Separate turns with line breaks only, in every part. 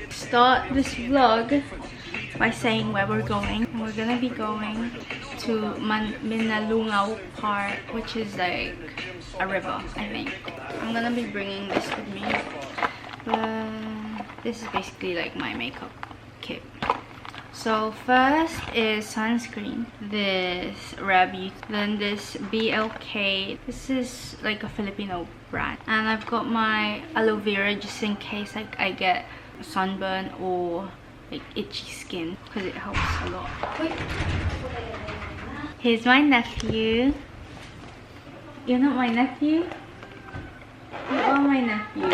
start this vlog by saying where we're going. We're gonna be going to Minalungao Park, which is like a river, I think. I'm gonna be bringing this with me. This is basically like my makeup kit. So first is sunscreen, this Rabbit, then this BLK. This is like a Filipino brand, and I've got my aloe vera just in case like I get sunburn or like itchy skin, because it helps a lot. Here's my nephew. You're not my nephew? You are my nephew.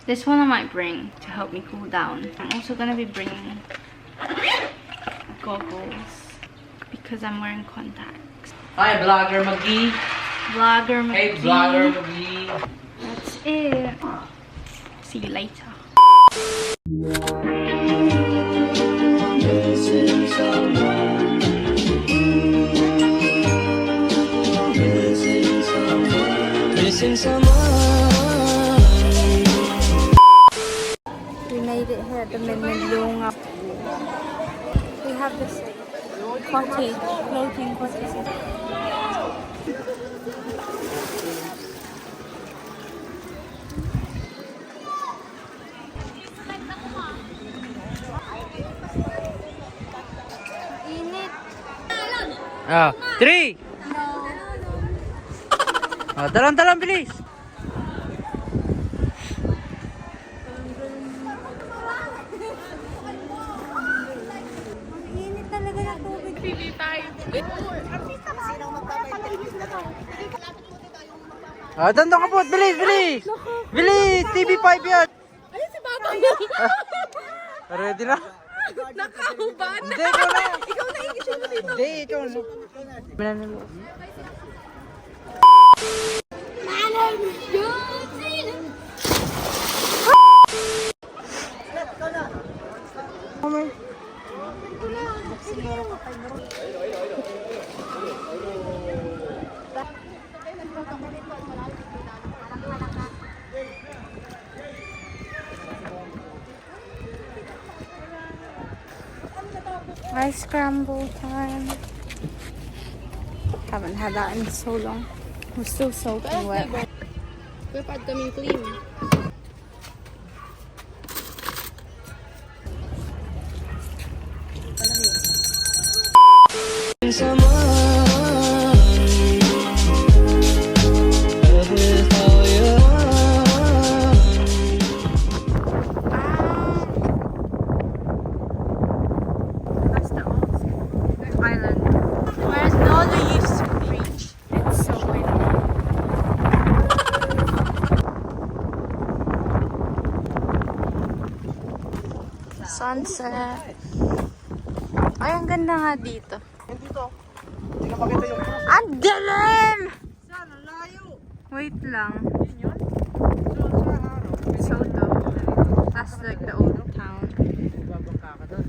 This one I might bring to help me cool down. I'm also gonna be bringing goggles because I'm wearing contacts.
Hi, Vlogger McGee.
Vlogger McGee.
Hey, Vlogger McGee.
That's it. See you later.
Missing someone.
We made it here at the Minalungao. We have this cottage, floating cottage.
Ah, 3! Oh, dalang-dalang, bilis!
Init talaga ng tubig. Hindi tayo.
Ah, dandang ka po! Bilis, bilis! Bilis! TV5 yan!
Ayun si Baba niya.
Ready na?
Nakauban.
Hindi, ikaw na!
Ikaw na i-issue mo dito.
Hindi, ikaw na. Mananalo.
Ice scramble time. Haven't had that in so long. We're still soaking wet.
Dapat kaming clean.
Sunset. Ay, ang ganda nga dito.
Dito. Hindi ka makita yung cross.
Ang dilim!
Saan? Ang layo!
Wait lang.
Yun yun?
Soto. That's like the old town.
Babangka ka doon.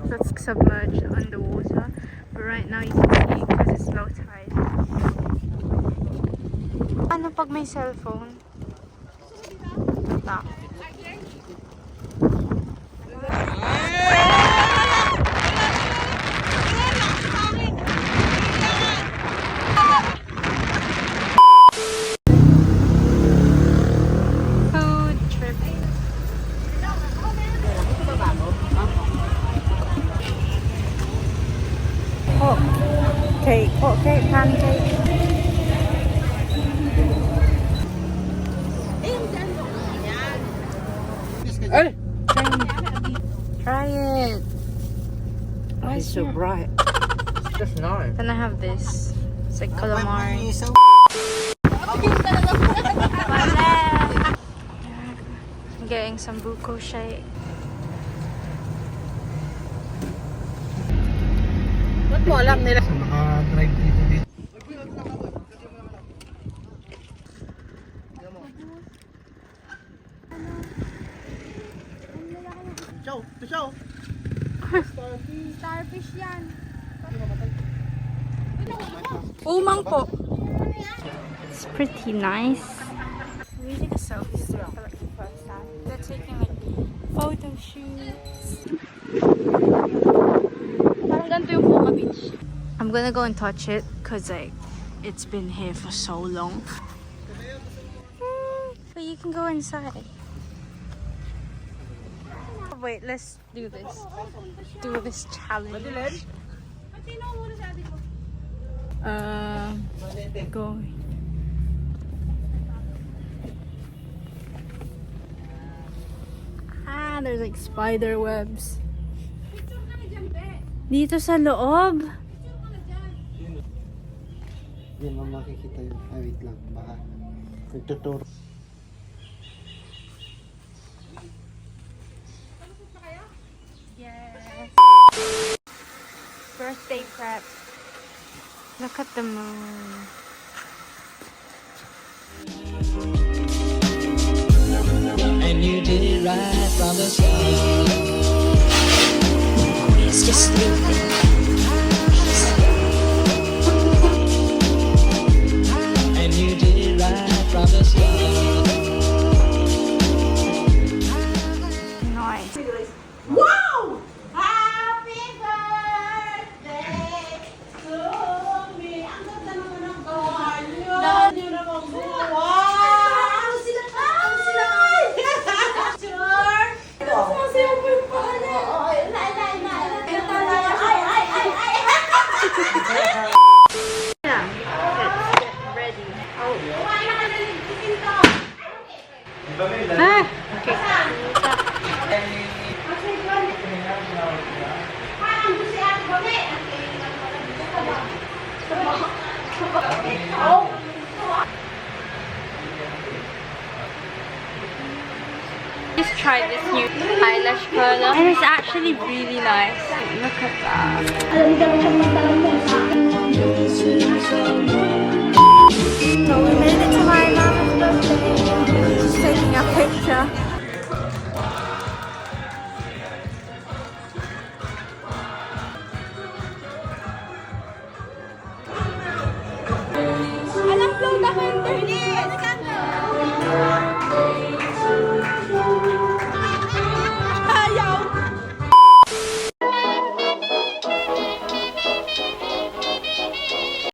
That's submerged underwater. But right now you can see because it's low tide. Ano pag may cellphone? Stop. Food trip. Hot cake, pancake.
Hey!
Try it. Why
It's
is
so
it?
bright. It's just nice.
Then I have this. It's like calamari. I'm getting some buko shake.
Ba't mo alam nila?
Naka-drive dito. Chow!
Starfish yan.
Umang po. It's pretty nice. We did a selfie stick for like the first time. They're taking Parang ganito yung Boca Beach. I'm gonna go and touch it because like it's been here for so long. But you can go inside. Wait, let's do this. Do this challenge. Go. Ah, there's like spider webs. Dito sa loob.
Hindi mo makikita yun. Wait lang. Baka nagtuturo.
Yes. Birthday prep. Look at the moon.
And you did it right from the start. It's just sleeping. And you did it right from the start.
Nice.
Wow! Happy birthday to me! Ang ganda naman ng gawa nyo! Nyo naman buwan! Ano sila? Ano sila? Sure! Sumasayaw po yung pala! Oo, ay!
Ready.
Kumain na ka na nagtitin to!
Ah!
Parang gusto siya ako kami!
Just try this new eyelash curler. And it's actually really nice. Look at that. So we made it to my mom's birthday. She's taking a picture.